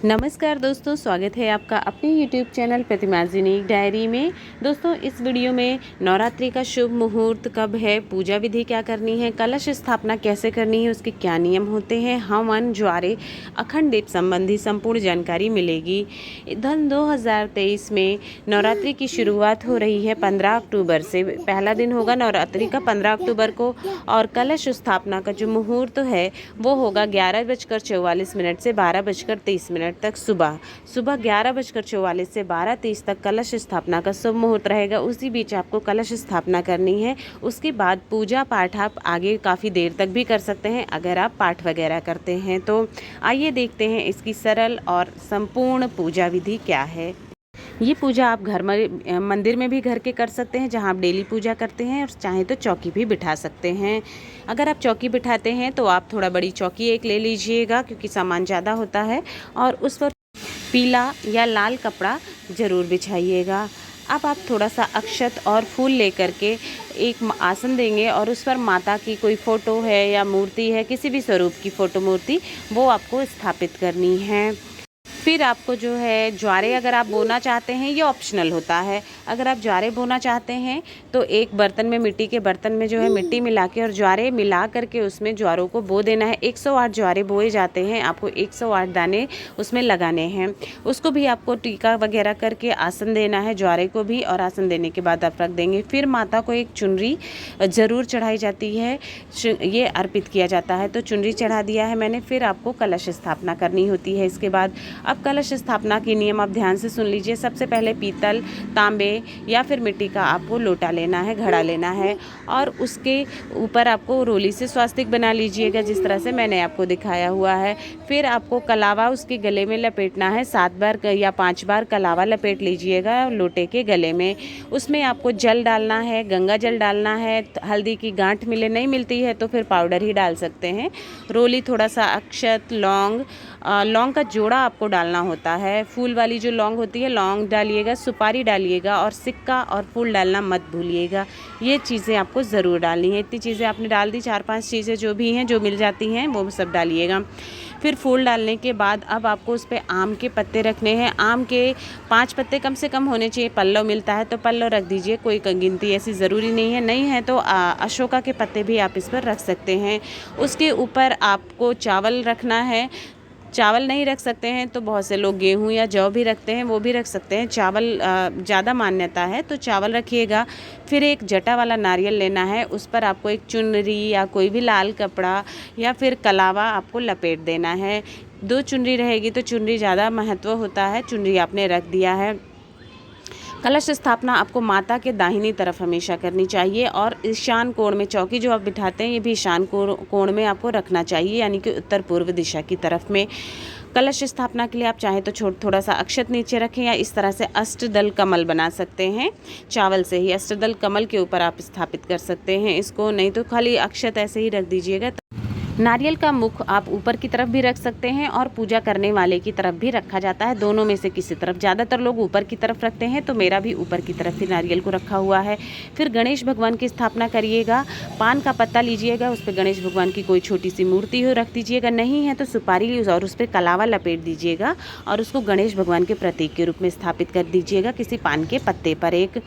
नमस्कार दोस्तों, स्वागत है आपका अपने YouTube चैनल प्रतिमार्जिनी डायरी में। दोस्तों, इस वीडियो में नवरात्रि का शुभ मुहूर्त कब है, पूजा विधि क्या करनी है, कलश स्थापना कैसे करनी है, उसके क्या नियम होते हैं, हवन, ज्वारे, अखंड दीप संबंधी संपूर्ण जानकारी मिलेगी। धन 2023 में नवरात्रि की शुरुआत हो रही है 15 अक्टूबर से। पहला दिन होगा नवरात्रि का 15 अक्टूबर को और कलश स्थापना का जो मुहूर्त है वो होगा 11:44 से 12:30 तक सुबह 11:44 से 12:30 तक कलश स्थापना का शुभ मुहूर्त रहेगा। उसी बीच आपको कलश स्थापना करनी है। उसके बाद पूजा पाठ आप आगे काफ़ी देर तक भी कर सकते हैं अगर आप पाठ वगैरह करते हैं तो। आइए देखते हैं इसकी सरल और संपूर्ण पूजा विधि क्या है। ये पूजा आप घर में मंदिर में भी घर के कर सकते हैं जहां आप डेली पूजा करते हैं, और चाहे तो चौकी भी बिठा सकते हैं। अगर आप चौकी बिठाते हैं तो आप थोड़ा बड़ी चौकी एक ले लीजिएगा क्योंकि सामान ज़्यादा होता है, और उस पर पीला या लाल कपड़ा ज़रूर बिछाइएगा। अब आप थोड़ा सा अक्षत और फूल लेकर के एक आसन देंगे और उस पर माता की कोई फ़ोटो है या मूर्ति है, किसी भी स्वरूप की फ़ोटो मूर्ति, वो आपको स्थापित करनी है। फिर आपको जो है ज्वारे अगर आप बोना चाहते हैं, ये ऑप्शनल होता है। अगर आप ज्वारे बोना चाहते हैं तो एक बर्तन में, मिट्टी के बर्तन में जो है मिट्टी मिला के और ज्वारे मिला करके उसमें ज्वारों को बो देना है। 108 ज्वारे बोए जाते हैं, आपको 108 दाने उसमें लगाने हैं। उसको भी आपको टीका वगैरह करके आसन देना है, ज्वारे को भी, और आसन देने के बाद आप रख देंगे। फिर माता को एक चुनरी ज़रूर चढ़ाई जाती है, ये अर्पित किया जाता है, तो चुनरी चढ़ा दिया है मैंने। फिर आपको कलश स्थापना करनी होती है। इसके बाद अब कलश स्थापना के नियम आप ध्यान से सुन लीजिए। सबसे पहले पीतल, तांबे या फिर मिट्टी का आपको लोटा लेना है, घड़ा लेना है, और उसके ऊपर आपको रोली से स्वास्तिक बना लीजिएगा जिस तरह से मैंने आपको दिखाया हुआ है। फिर आपको कलावा उसके गले में लपेटना है। 7 बार या 5 बार कलावा लपेट लीजिएगा लोटे के गले में। उसमें आपको जल डालना है, गंगा जल डालना है। हल्दी की गांठ नहीं मिलती है तो फिर पाउडर ही डाल सकते हैं। रोली, थोड़ा सा अक्षत, लौंग का जोड़ा आपको डालना होता है। फूल वाली जो लौंग होती है, लौंग डालिएगा, सुपारी डालिएगा, और सिक्का और फूल डालना मत भूलिएगा। ये चीज़ें आपको ज़रूर डालनी है। इतनी चीज़ें आपने डाल दी, 4-5 चीज़ें जो भी हैं, जो मिल जाती हैं, वो सब डालिएगा। फिर फूल डालने के बाद अब आपको उस पर आम के पत्ते रखने हैं। आम के 5 पत्ते कम से कम होने चाहिए। पल्लव मिलता है तो पल्लव रख दीजिए, कोई गिनती ऐसी ज़रूरी नहीं है तो अशोका के पत्ते भी आप इस पर रख सकते हैं। उसके ऊपर आपको चावल रखना है। चावल नहीं रख सकते हैं तो बहुत से लोग गेहूं या जौ भी रखते हैं, वो भी रख सकते हैं। चावल ज़्यादा मान्यता है तो चावल रखिएगा। फिर एक जटा वाला नारियल लेना है, उस पर आपको एक चुनरी या कोई भी लाल कपड़ा या फिर कलावा आपको लपेट देना है। 2 चुनरी रहेगी तो चुनरी ज़्यादा महत्व होता है, चुनरी आपने रख दिया है। कलश स्थापना आपको माता के दाहिनी तरफ हमेशा करनी चाहिए, और ईशान कोण में चौकी जो आप बिठाते हैं ये भी ईशान कोण में आपको रखना चाहिए, यानी कि उत्तर पूर्व दिशा की तरफ में। कलश स्थापना के लिए आप चाहें तो थोड़ा सा अक्षत नीचे रखें, या इस तरह से अष्टदल कमल बना सकते हैं। चावल से ही अष्टदल कमल के ऊपर आप स्थापित कर सकते हैं इसको, नहीं तो खाली अक्षत ऐसे ही रख दीजिएगा। नारियल का मुख आप ऊपर की तरफ भी रख सकते हैं और पूजा करने वाले की तरफ भी रखा जाता है, दोनों में से किसी तरफ। ज़्यादातर लोग ऊपर की तरफ रखते हैं तो मेरा भी ऊपर की तरफ ही नारियल को रखा हुआ है। फिर गणेश भगवान की स्थापना करिएगा। पान का पत्ता लीजिएगा, उस पर गणेश भगवान की कोई छोटी सी मूर्ति हो रख दीजिएगा, नहीं है तो सुपारी और उस पर कलावा लपेट दीजिएगा और उसको गणेश भगवान के प्रतीक के रूप में स्थापित कर दीजिएगा किसी पान के पत्ते पर एक।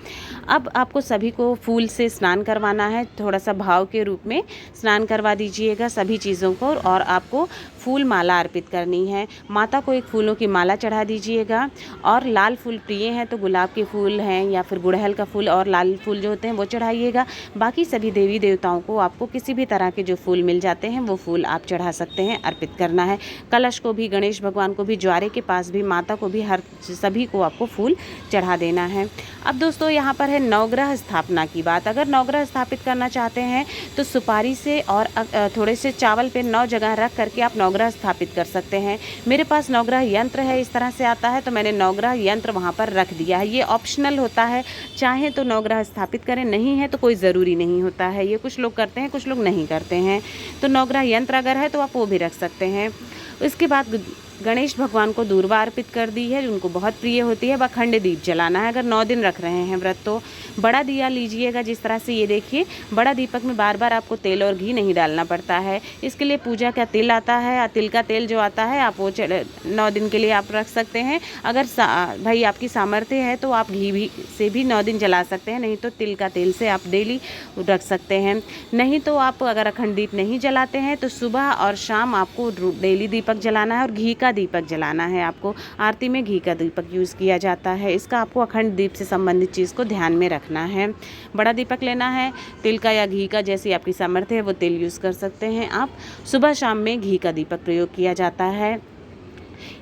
अब आपको सभी को फूल से स्नान करवाना है, थोड़ा सा भाव के रूप में स्नान करवा दीजिएगा सभी चीज़ों को, और आपको फूल माला अर्पित करनी है। माता को एक फूलों की माला चढ़ा दीजिएगा, और लाल फूल प्रिय हैं तो गुलाब के फूल हैं या फिर गुड़हल का फूल और लाल फूल जो होते हैं वो चढ़ाइएगा। बाकी सभी देवी देवताओं को आपको किसी भी तरह के जो फूल मिल जाते हैं वो फूल आप चढ़ा सकते हैं, अर्पित करना है। कलश को भी, गणेश भगवान को भी, ज्वारे के पास भी, माता को भी, हर सभी को आपको फूल चढ़ा देना है। अब दोस्तों यहाँ पर है नवग्रह स्थापना की बात। अगर नवग्रह स्थापित करना चाहते हैं तो सुपारी से और थोड़े से चावल पे 9 जगह रख करके आप नवग्रह स्थापित कर सकते हैं। मेरे पास नवग्रह यंत्र है, इस तरह से आता है, तो मैंने नवग्रह यंत्र वहाँ पर रख दिया है। ये ऑप्शनल होता है, चाहे तो नवग्रह स्थापित करें, नहीं है तो कोई ज़रूरी नहीं होता है। ये कुछ लोग करते हैं, कुछ लोग नहीं करते हैं। तो नवग्रह यंत्र अगर है तो आप वो भी रख सकते हैं। इसके बाद गणेश भगवान को दूर्वा अर्पित कर दी है, उनको बहुत प्रिय होती है। व अखंड दीप जलाना है। अगर 9 दिन रख रहे हैं व्रत तो बड़ा दिया लीजिएगा, जिस तरह से ये देखिए बड़ा दीपक में बार बार आपको तेल और घी नहीं डालना पड़ता है। इसके लिए पूजा का तिल आता है, तिल का तेल जो आता है आप वो 9 दिन के लिए आप रख सकते हैं। अगर भाई आपकी सामर्थ्य है तो आप घी भी से भी 9 दिन जला सकते हैं, नहीं तो तिल का तेल से आप डेली रख सकते हैं। नहीं तो आप अगर अखंड दीप नहीं जलाते हैं तो सुबह और शाम आपको डेली दीपक जलाना है और घी का दीपक जलाना है। आपको आरती में घी का दीपक यूज़ किया जाता है। इसका आपको अखंड दीप से संबंधित चीज़ को ध्यान में रखना है। बड़ा दीपक लेना है, तिल का या घी का जैसी आपकी सामर्थ्य है वो तेल यूज़ कर सकते हैं आप। सुबह शाम में घी का दीपक प्रयोग किया जाता है।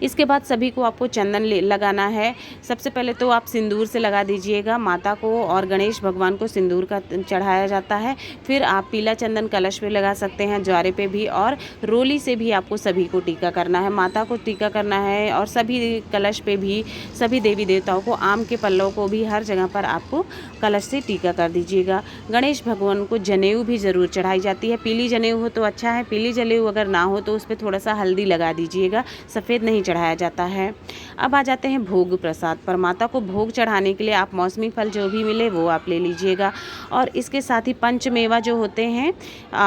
इसके बाद सभी को आपको चंदन लगाना है। सबसे पहले तो आप सिंदूर से लगा दीजिएगा। माता को और गणेश भगवान को सिंदूर का चढ़ाया जाता है। फिर आप पीला चंदन कलश पे लगा सकते हैं, ज्वारे पे भी, और रोली से भी आपको सभी को टीका करना है। माता को टीका करना है और सभी कलश पे भी, सभी देवी देवताओं को, आम के पल्लों को भी, हर जगह पर आपको कलश से टीका कर दीजिएगा। गणेश भगवान को जनेऊ भी ज़रूर चढ़ाई जाती है। पीली जनेऊ हो तो अच्छा है, पीली जनेऊ अगर ना हो तो उस पर थोड़ा सा हल्दी लगा दीजिएगा, सफ़ेद नहीं चढ़ाया जाता है। अब आ जाते हैं भोग प्रसाद पर। माता को भोग चढ़ाने के लिए आप मौसमी फल जो भी मिले वो आप ले लीजिएगा। और इसके साथ ही पंचमेवा जो होते हैं,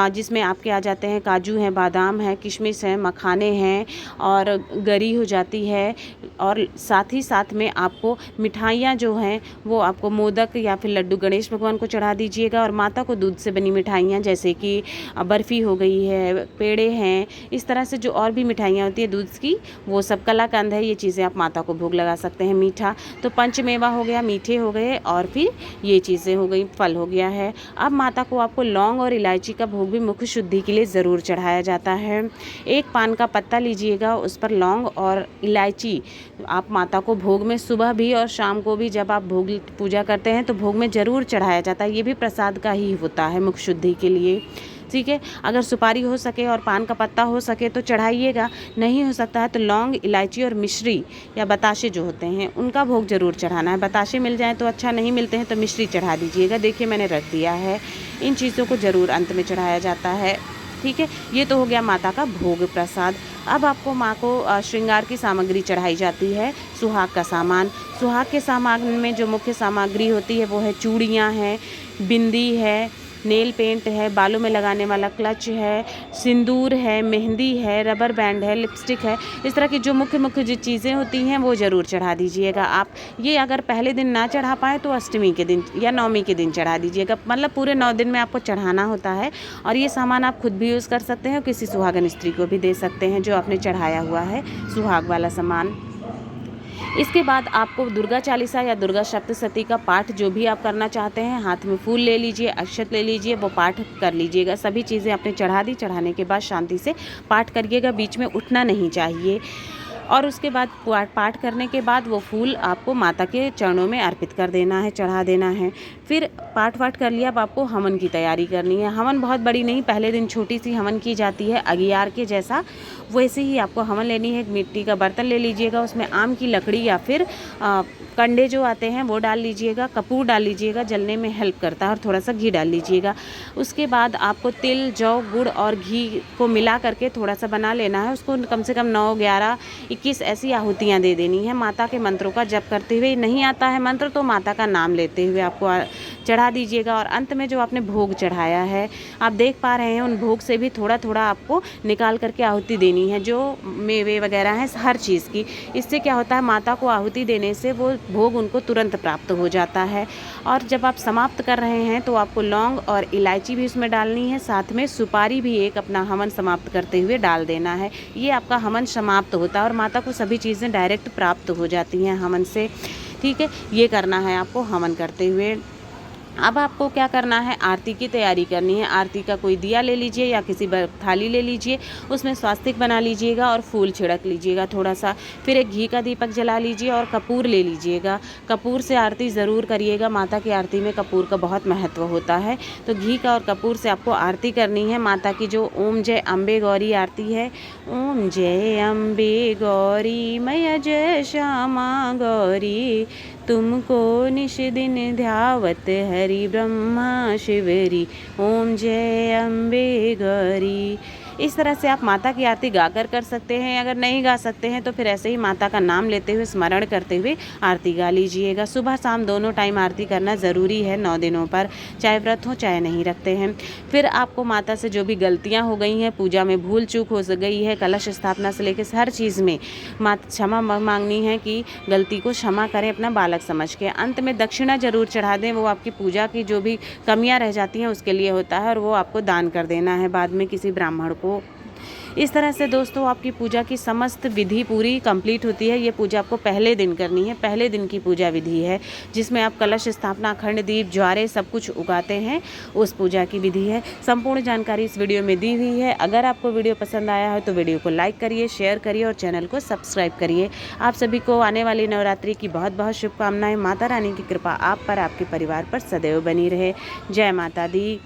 जिसमें आपके आ जाते हैं काजू हैं, बादाम है, किशमिश है, मखाने हैं और गरी हो जाती है। और साथ ही साथ में आपको मिठाइयाँ जो हैं वो आपको मोदक या फिर लड्डू गणेश भगवान को चढ़ा दीजिएगा। और माता को दूध से बनी मिठाइयाँ जैसे कि बर्फ़ी हो गई है, पेड़े हैं, इस तरह से जो और भी मिठाइयाँ होती है दूध की, वो सब, कलाकंद है, ये चीज़ें आप माता को भोग लगा सकते हैं। मीठा तो पंचमेवा हो गया, मीठे हो गए, और फिर ये चीज़ें हो गई, फल हो गया है। अब माता को आपको लौंग और इलायची का भोग भी मुख शुद्धि के लिए ज़रूर चढ़ाया जाता है। एक पान का पत्ता लीजिएगा, उस पर लौंग और इलायची आप माता को भोग में सुबह भी और शाम को भी जब आप भोग पूजा करते हैं तो भोग में ज़रूर चढ़ाया जाता है। ये भी प्रसाद का ही होता है मुख शुद्धि के लिए, ठीक है। अगर सुपारी हो सके और पान का पत्ता हो सके तो चढ़ाइएगा, नहीं हो सकता है तो लौंग, इलायची और मिश्री या बताशे जो होते हैं उनका भोग जरूर चढ़ाना है। बताशे मिल जाए तो अच्छा, नहीं मिलते हैं तो मिश्री चढ़ा दीजिएगा। देखिए मैंने रख दिया है। इन चीज़ों को ज़रूर अंत में चढ़ाया जाता है, ठीक है। ये तो हो गया माता का भोग प्रसाद। अब आपको माँ को श्रृंगार की सामग्री चढ़ाई जाती है, सुहाग का सामान। सुहाग के सामान में जो मुख्य सामग्री होती है वो है चूड़ियाँ हैं, बिंदी है, नेल पेंट है, बालों में लगाने वाला क्लच है, सिंदूर है, मेहंदी है, रबर बैंड है, लिपस्टिक है। इस तरह की जो मुख्य जो चीज़ें होती हैं वो ज़रूर चढ़ा दीजिएगा आप। ये अगर पहले दिन ना चढ़ा पाए तो अष्टमी के दिन या नवमी के दिन चढ़ा दीजिएगा। मतलब पूरे 9 दिन में आपको चढ़ाना होता है। और ये सामान आप खुद भी यूज़ कर सकते हैं और किसी सुहागन स्त्री को भी दे सकते हैं जो आपने चढ़ाया हुआ है सुहाग वाला सामान। इसके बाद आपको दुर्गा चालीसा या दुर्गा सप्तशती का पाठ जो भी आप करना चाहते हैं, हाथ में फूल ले लीजिए, अक्षत ले लीजिए, वो पाठ कर लीजिएगा। सभी चीज़ें आपने चढ़ा दी, चढ़ाने के बाद शांति से पाठ करिएगा, बीच में उठना नहीं चाहिए। और उसके बाद पाठ करने के बाद वो फूल आपको माता के चरणों में अर्पित कर देना है, चढ़ा देना है। फिर पाठ वाठ कर लिया, अब आपको हवन की तैयारी करनी है। हवन बहुत बड़ी नहीं, पहले दिन छोटी सी हवन की जाती है अगियार के जैसा, वैसे ही आपको हवन लेनी है। एक मिट्टी का बर्तन ले लीजिएगा, उसमें आम की लकड़ी या फिर कंडे जो आते हैं वो डाल लीजिएगा, कपूर डाल लीजिएगा, जलने में हेल्प करता है, और थोड़ा सा घी डाल लीजिएगा। उसके बाद आपको तिल, जौ, गुड़ और घी को मिला करके थोड़ा सा बना लेना है। उसको कम से कम 9, 11, 21 ऐसी आहुतियाँ दे देनी है। माता के मंत्रों का जप करते हुए, नहीं आता है मंत्र तो माता का नाम लेते हुए आपको चढ़ा दीजिएगा। और अंत में जो आपने भोग चढ़ाया है, आप देख पा रहे हैं, उन भोग से भी थोड़ा थोड़ा आपको निकाल करके आहुति देनी है, जो मेवे वगैरह हैं हर चीज़ की। इससे क्या होता है, माता को आहुति देने से वो भोग उनको तुरंत प्राप्त हो जाता है। और जब आप समाप्त कर रहे हैं तो आपको लौंग और इलायची भी उसमें डालनी है, साथ में सुपारी भी एक अपना हवन समाप्त करते हुए डाल देना है। ये आपका हवन समाप्त होता है और माता को सभी चीज़ें डायरेक्ट प्राप्त हो जाती हैं हवन से, ठीक है। ये करना है आपको हवन करते हुए। अब आपको क्या करना है, आरती की तैयारी करनी है। आरती का कोई दिया ले लीजिए या किसी थाली ले लीजिए, उसमें स्वास्तिक बना लीजिएगा और फूल छिड़क लीजिएगा थोड़ा सा। फिर एक घी का दीपक जला लीजिए और कपूर ले लीजिएगा। कपूर से आरती ज़रूर करिएगा, माता की आरती में कपूर का बहुत महत्व होता है। तो घी का और कपूर से आपको आरती करनी है माता की। जो ओम जय अम्बे गौरी आरती है, ओम जय अम्बे गौरी मैया जय श्यामा गौरी, तुमको निश दिन ध्यावत हरि ब्रह्मा शिवरी, ओम जय अम्बे गौरी। इस तरह से आप माता की आरती गाकर कर सकते हैं। अगर नहीं गा सकते हैं तो फिर ऐसे ही माता का नाम लेते हुए, स्मरण करते हुए आरती गा लीजिएगा। सुबह शाम दोनों टाइम आरती करना ज़रूरी है 9 दिनों पर, चाहे व्रत हो चाहे नहीं रखते हैं। फिर आपको माता से जो भी गलतियाँ हो गई हैं, पूजा में भूल चूक हो गई है, कलश स्थापना से लेकर हर चीज़ में माता क्षमा मांगनी है कि गलती को क्षमा करें अपना बालक समझ के। अंत में दक्षिणा जरूर चढ़ा दें, वो आपकी पूजा की जो भी कमियां रह जाती हैं उसके लिए होता है, और वो आपको दान कर देना है बाद में किसी ब्राह्मण को। इस तरह से दोस्तों आपकी पूजा की समस्त विधि पूरी कंप्लीट होती है। ये पूजा आपको पहले दिन करनी है, पहले दिन की पूजा विधि है, जिसमें आप कलश स्थापना, अखंड दीप, ज्वारे सब कुछ उगाते हैं, उस पूजा की विधि है। संपूर्ण जानकारी इस वीडियो में दी हुई है। अगर आपको वीडियो पसंद आया है तो वीडियो को लाइक करिए, शेयर करिए और चैनल को सब्सक्राइब करिए। आप सभी को आने वाली नवरात्रि की बहुत बहुत शुभकामनाएं। माता रानी की कृपा आप पर, आपके परिवार पर सदैव बनी रहे। जय माता दी।